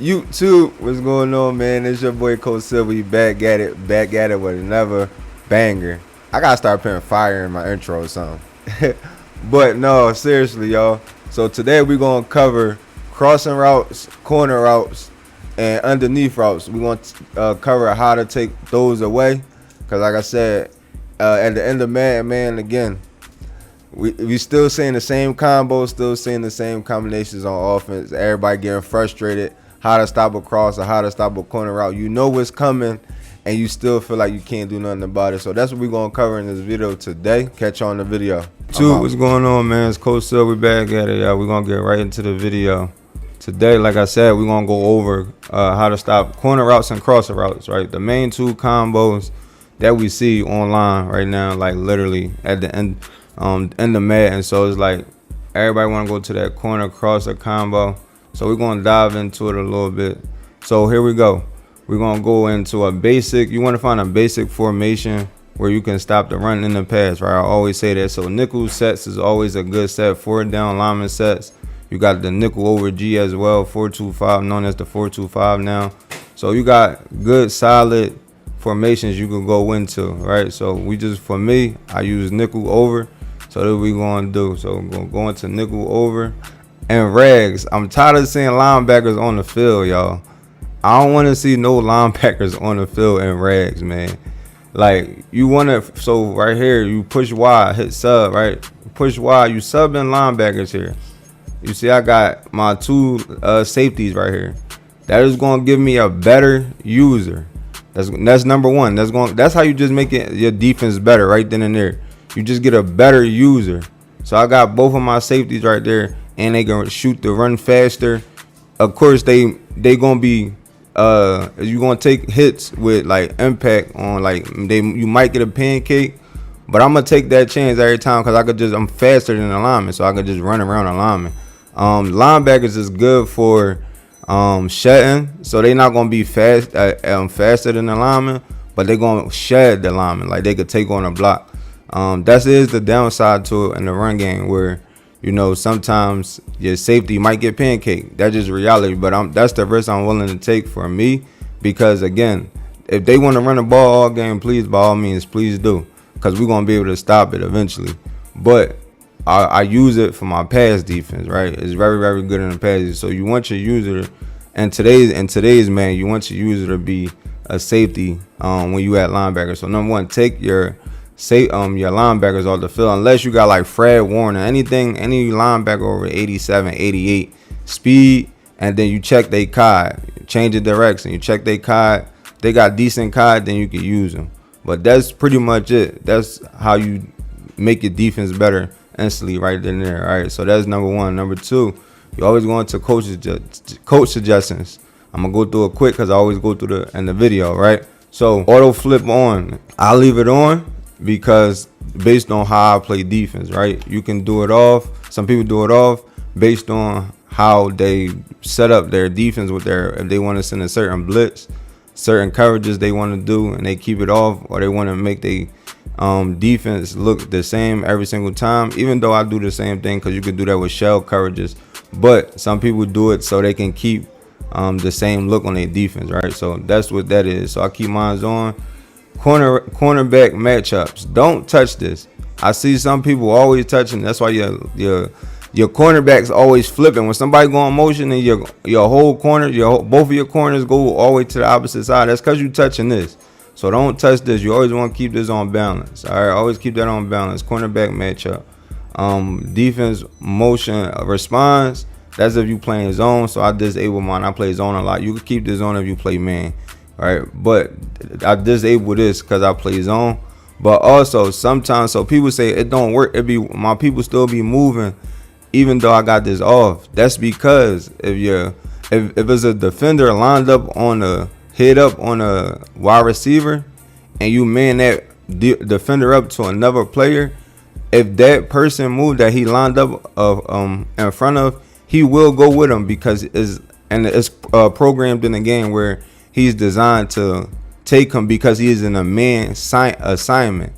YouTube, what's going on, man? It's your boy Coach Sill. We back at it with another banger. I gotta start putting fire in my intro or something. But no, seriously, y'all. So today we're gonna cover crossing routes, corner routes, and underneath routes. We want to cover how to take those away, cause like I said, at the end of Madden, again, we still seeing the same combos, still seeing the same combinations on offense. Everybody getting frustrated. How to stop a cross or how to stop a corner route. You know what's coming, and you still feel like you can't do nothing about it. So that's what we're going to cover in this video today. Catch you on the video. What's going on, man? It's Coach Sill. We back at it, y'all. We're going to get right into the video. Today, like I said, we're going to go over how to stop corner routes and crosser routes, right? The main two combos that we see online right now, like literally at the end of Madden. So it's like everybody want to go to that corner crosser combo. So we're going to dive into it a little bit. So here we go. We're going to go into a basic. You want to find a basic formation where you can stop the run in the pass, right? I always say that. So nickel sets is always a good set. 4-down lineman sets. You got the nickel over G as well. 4-2-5, known as the 4-2-5 now. So you got good, solid formations you can go into, right? So for me, I use nickel over. So that's what we're going to do. So we're going to go into nickel over. And rags, I'm tired of seeing linebackers on the field, y'all. I don't want to see no linebackers on the field in rags, man. Like, you want to, so right here, you push Y, hit sub, right? Push Y, you subbing linebackers here. You see, I got my two safeties right here. That is going to give me a better user. That's number one. That's how you just make it your defense better right then and there. You just get a better user. So I got both of my safeties right there. And they gonna shoot the run faster. Of course, they gonna be you gonna take hits with like impact on you might get a pancake, but I'm gonna take that chance every time because I'm faster than the lineman, so I could just run around the lineman. Linebackers is good for shedding, so they not gonna be faster than the lineman, but they gonna shed the lineman, like they could take on a block. That is the downside to it in the run game where, you know, sometimes your safety might get pancake. That's just reality. But that's the risk I'm willing to take for me. Because, again, if they want to run the ball all game, please, by all means, please do. Because we're going to be able to stop it eventually. But I use it for my pass defense, right? It's very, very good in the passes. So you want your user, in today's man, you want your user to be a safety when you at linebacker. So, number one, take your linebackers off the field unless you got like Fred Warner, any linebacker over 87, 88 speed, and then you check they COD, change the direction, you check they COD, they got decent COD, then you can use them. But that's pretty much it. That's how you make your defense better instantly right then and there. All right, so that's number one. Number two, you always go into coach suggestions. I'm gonna go through it quick because I always go through in the video, right? So auto flip on, I'll leave it on because based on how I play defense, right? You can do it off. Some people do it off based on how they set up their defense if they want to send a certain blitz, certain coverages they want to do, and they keep it off, or they want to make the defense look the same every single time. Even though I do the same thing because you can do that with shell coverages, but some people do it so they can keep the same look on their defense, right? So that's what that is. So I keep mine on. Cornerback matchups. Don't touch this. I see some people always touching. That's why your cornerbacks always flipping. When somebody go in motion and your whole corner, both of your corners go all the way to the opposite side, that's because you touching this. So don't touch this. You always want to keep this on balance. All right, always keep that on balance. Cornerback matchup. Defense motion response. That's if you playing zone. So I disable mine. I play zone a lot. You can keep this on if you play man. All right, but I disable this because I play zone. But also sometimes, so people say it don't work. My people still be moving, even though I got this off. That's because if it's a defender lined up on a head up on a wide receiver, and you man that defender up to another player, if that person moved that he lined up in front of, he will go with him because it's programmed in the game where he's designed to take him because he is in a man assignment.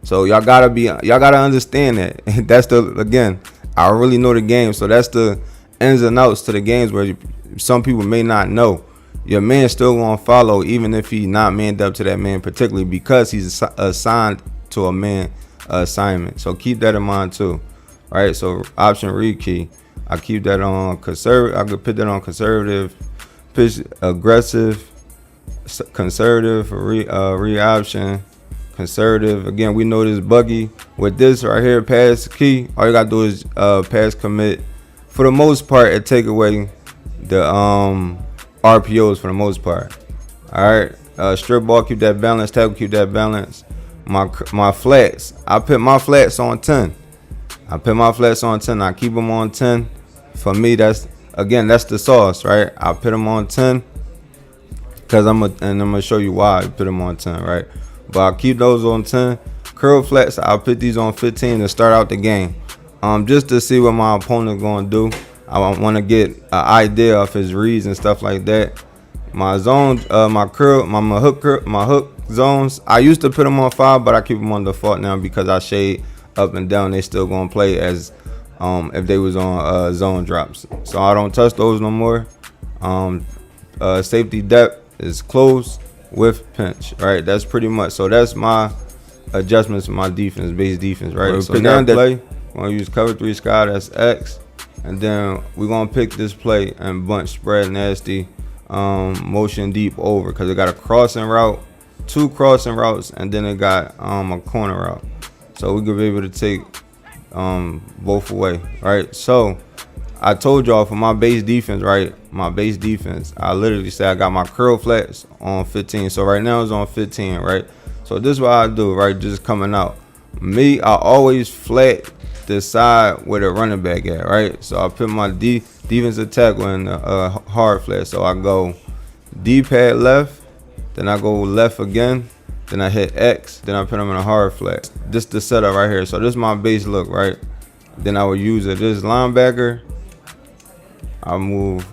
So y'all gotta understand that. That's again, I really know the game, so that's the ins and outs to the games where some people may not know. Your man still gonna follow even if he not manned up to that man, particularly because he's assigned to a man assignment. So keep that in mind too. All right, so option read key, I keep that on conservative. I could put that on conservative, pitch aggressive, conservative, read option, conservative. Again, we know this buggy with this right here, pass key. All you gotta do is pass commit. For the most part, it take away the RPOs for the most part. All right, strip ball, keep that balance. Tackle, keep that balance. My flats, I put my flats on 10. I keep them on 10. For me, that's the sauce, right? I put them on 10 because I'm gonna show you why I put them on 10, right? But I keep those on 10. Curl flats, I'll put these on 15 to start out the game. Just to see what my opponent gonna do. I want to get an idea of his reads and stuff like that. My zones, my hook zones, I used to put them on 5, but I keep them on default now because I shade up and down. They still gonna play as if they was on zone drops. So I don't touch those no more. Safety depth is close with pinch, right? That's pretty much. So that's my adjustments to my defense, base defense, right? So now that play, we're gonna use cover 3 sky, that's X. And then we're going to pick this play and bunch spread nasty, motion deep over, because it got a crossing route, 2 crossing routes, and then it got a corner route. So we could be able to take both away, right? So I told y'all for my base defense, right? My base defense, I literally said I got my curl flats on 15. So right now it's on 15, right? So this is what I do, right? Just coming out. Me, I always flat the side where the running back at, right? So I put my defensive tackle in the hard flat. So I go D-pad left, then I go left again, then I hit X, then I put them in a hard flat. This the setup right here. So this is my base look, right? Then I would use this linebacker. I move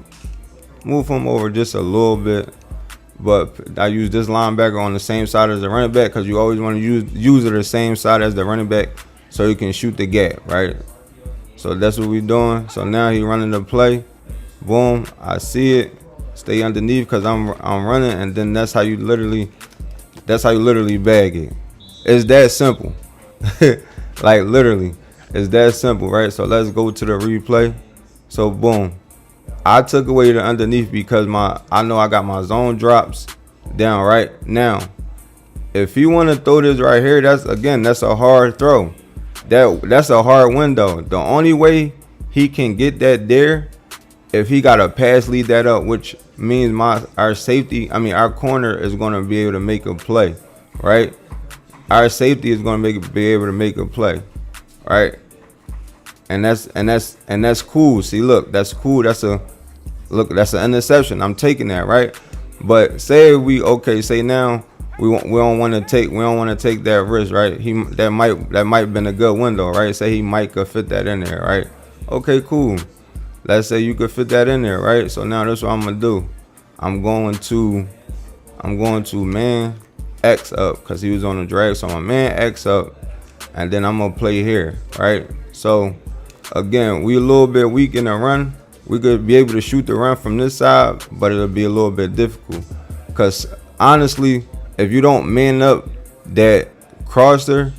him over just a little bit, but I use this linebacker on the same side as the running back because you always want to use it the same side as the running back, so you can shoot the gap, right? So that's what we're doing. So now he running the play. Boom, I see it. Stay underneath because I'm running, and then that's how you literally bag it. It's that simple. Like literally, it's that simple, right? So let's go to the replay. So boom, I took away the underneath because I know I got my zone drops down right now. If you want to throw this right here, that's a hard throw. That's a hard window. The only way he can get that there, if he got a pass lead that up, which means our corner is going to be able to make a play, right? Our safety is going to be able to make a play, right? And that's cool. See, look, that's cool. That's an interception. I'm taking that, right? But say now we don't want to take that risk, right? That might have been a good window, right? Say he might could fit that in there, right? Okay, cool. Let's say you could fit that in there, right? So now that's what I'm gonna do. I'm going to man X up because he was on the drag. So I'm a man X up, and then I'm gonna play here, right? So again, we a little bit weak in the run. We could be able to shoot the run from this side, but it'll be a little bit difficult because honestly, if you don't man up that crosser,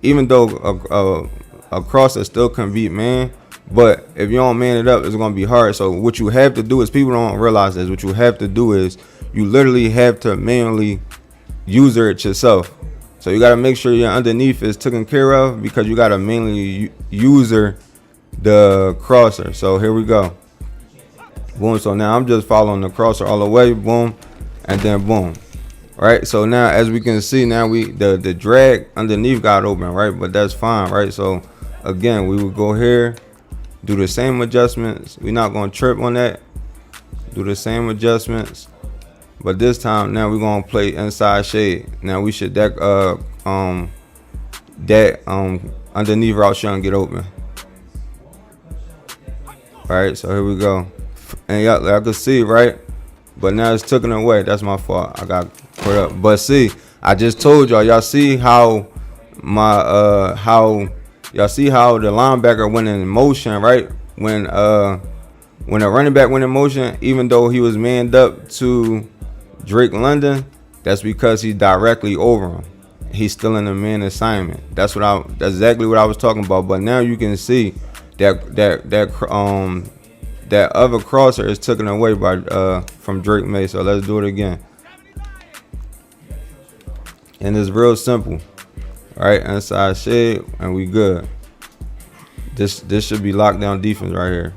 even though a crosser still can beat man, but if you don't man it up, it's going to be hard. So what you have to do is, people don't realize this, what you have to do is you literally have to manually user it yourself. So you got to make sure your underneath is taken care of because you got to manually user the crosser. So here we go. Boom. So now I'm just following the crosser all the way. Boom. And then boom. Right, so now as we can see, now the drag underneath got open, right? But that's fine, right? So again, we would go here, do the same adjustments. We're not gonna trip on that. Do the same adjustments, but this time now we're gonna play inside shade. Now we should that underneath route shouldn't get open. All right, so here we go, and y'all can see, right? But now it's taken away. That's my fault. I got put up. But see, I just told y'all see how y'all see how the linebacker went in motion, right? When when a running back went in motion, even though he was manned up to Drake London, that's because he's directly over him. He's still in a man assignment. That's exactly what I was talking about. But now you can see that other crosser is taken away by from Drake May. So let's do it again. And it's real simple. Right, inside shade, and we good. This should be lockdown defense right here.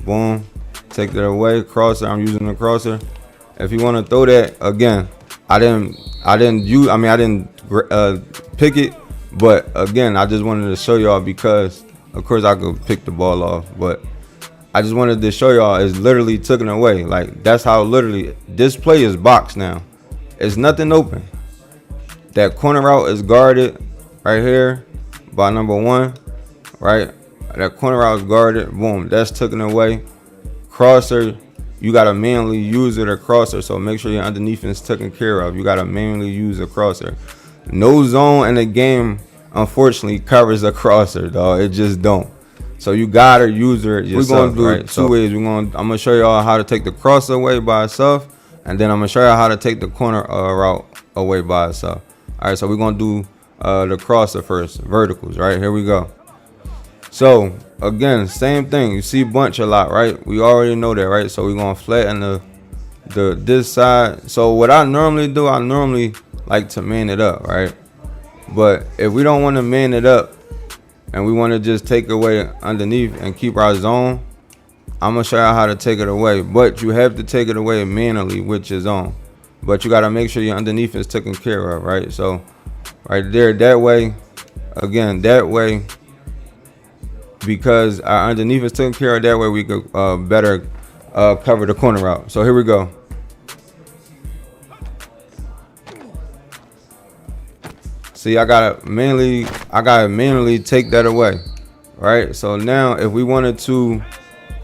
Boom, take that away. Crosser, I'm using the crosser. If you want to throw that again, I didn't pick it, but again, I just wanted to show y'all because of course I could pick the ball off, but I just wanted to show y'all it's literally taken away. Like that's how literally this play is boxed now. It's nothing open. That corner route is guarded right here by number 1, right? That corner route is guarded. Boom, that's taken away. Crosser, you got to manually use it, a crosser, so make sure your underneath is taken care of. You got to manually use a crosser. No zone in the game, unfortunately, covers a crosser, dog. It just don't. So you got to use it yourself. We're going to do two ways. I'm going to show y'all how to take the crosser away by itself, and then I'm going to show y'all how to take the corner route away by itself. All right, so we're going to do the crosser first, verticals, right? Here we go. So, again, same thing. You see bunch a lot, right? We already know that, right? So we're going to flatten this side. So what I normally do, I normally like to man it up, right? But if we don't want to man it up and we want to just take away underneath and keep our zone, I'm going to show you how to take it away. But you have to take it away manually with your zone. But you got to make sure your underneath is taken care of, right? So right there, that way, again, that way, because our underneath is taken care of, that way we could better cover the corner route. So here we go. See, I gotta manually take that away, right? So now if we wanted to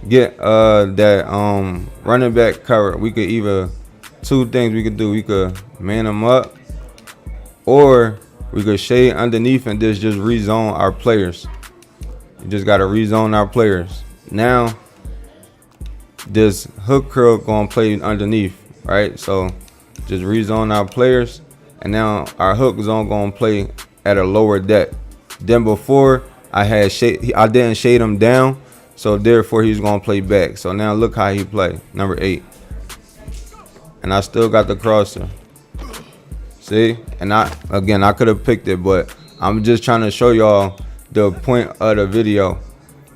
get that running back cover, we could either two things we could do. We could man them up, or we could shade underneath and just rezone our players. You just gotta rezone our players. Now this hook curl gonna play underneath, right? So just rezone our players, and now our hook zone gonna play at a lower depth than before. I didn't shade him down, so therefore he's gonna play back. So now look how he play, number 8. And I still got the crosser. See? And I could have picked it, but I'm just trying to show y'all the point of the video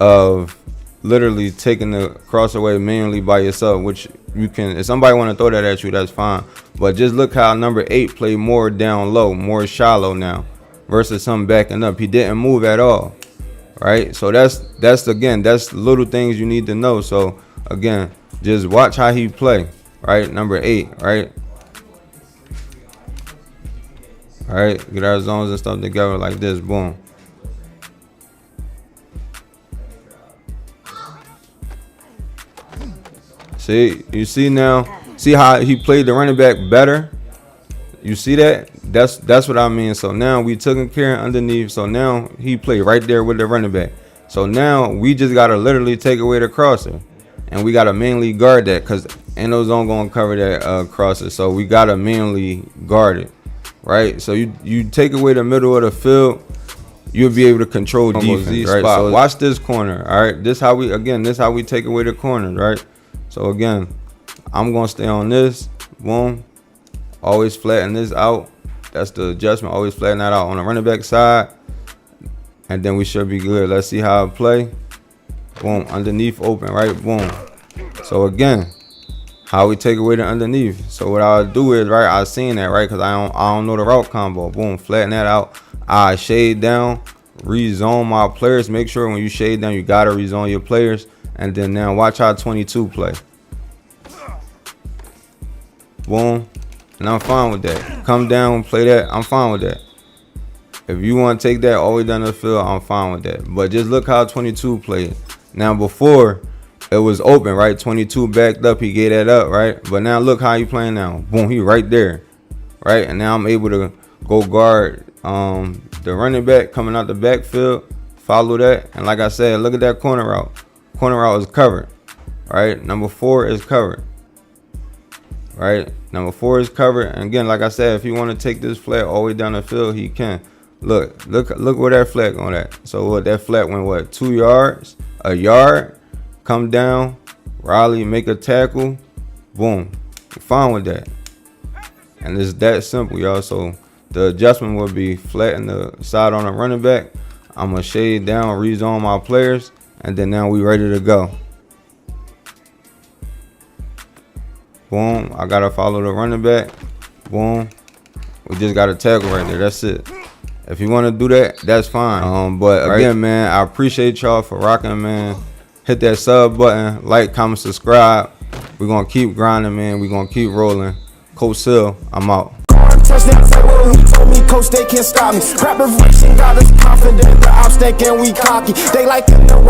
of literally taking the cross away manually by yourself, which you can, if somebody want to throw that at you, that's fine. But just look how number 8 played more down low, more shallow now versus him backing up. He didn't move at all, right? So that's little things you need to know. So again, just watch how he play. Right, number 8, right? All right, get our zones and stuff together like this, boom. See, you see now, see how he played the running back better? You see that? That's what I mean. So now we took care of underneath. So now he played right there with the running back. So now we just gotta literally take away the crosser, and we gotta manually guard that because ain't no zone gonna cover that crosser. So we gotta manually guard it, right? So you take away the middle of the field, you'll be able to control defense, right? So watch this corner, all right? This how we take away the corners, right? So again, I'm gonna stay on this, boom. Always flatten this out. That's the adjustment. Always flatten that out on the running back side, and then we should be good. Let's see how I play. Boom, underneath open, right? Boom. So again, how we take away the underneath. So what I'll do is, right, I seen that, right, because I don't know the route combo. Boom, flatten that out. I shade down, rezone my players. Make sure when you shade down, you gotta rezone your players. And then now watch how 22 play. Boom. And I'm fine with that. Come down, play that. I'm fine with that. If you want to take that all the way down the field, I'm fine with that. But just look how 22 played. Now before, it was open, right? 22 backed up. He gave that up, right? But now look how he playing now. Boom, he right there, right? And now I'm able to go guard the running back coming out the backfield. Follow that. And like I said, look at that corner route. Corner route is covered. right? Number 4 is covered, right? Number 4 is covered. And again, like I said, if you want to take this flat all the way down the field, he can. Look where that flat going at. So what, that flat went what, 2 yards, a yard, come down, Riley make a tackle, boom, you're fine with that. And it's that simple, y'all. So the adjustment would be flatten the side on the running back. I'm gonna shade down, rezone my players, and then now we ready to go. Boom, I gotta follow the running back. Boom, we just got a tackle right there. That's it. If you want to do that, that's fine. But again, man, I appreciate y'all for rocking, man. Hit that sub button, like, comment, subscribe. We're gonna keep grinding, man. We're gonna keep rolling. Coach Sill, I'm out. Touchdown, say, well, he told me, coach, they can't stop me. Preparation got us confident, the ops thinking we cocky. They like to know